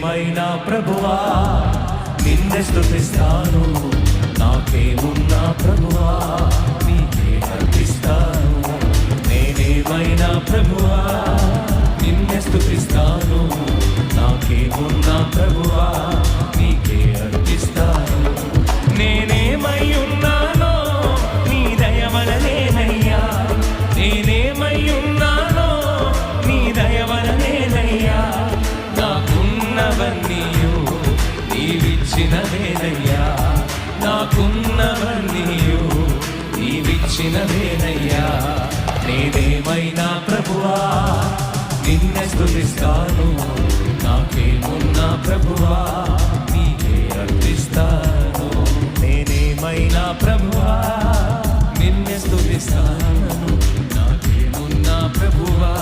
నేనేమైనా ప్రభువా నిన్నే స్తుతిస్తాను, నాకేమున్నా ప్రభువా నీకే అర్పిస్తాను. నేనేమైనా ప్రభువా నిన్నే స్తుతిస్తాను, నాకేమున్నా ప్రభువా నీకే అర్పిస్తాను. నేనేమై ఉన్నానో నీ దయ వలనేనయ్యా, నేనేమై ఉన్నానో నీ దయ వలనేనయ్యా. నాకున్నవన్నీయు నీవిచ్చినవేనయ్యా, నాకున్నవన్నీయు నీవిచ్చినవేనయ్యా. నేనేమైనా ప్రభువా నిన్నే స్తుతిస్తాను, నాకేమున్నా ప్రభువా నీకే అర్పిస్తాను. నేనేమైనా ప్రభువా నిన్నే స్తుతిస్తాను, నాకేమున్నా ప్రభువా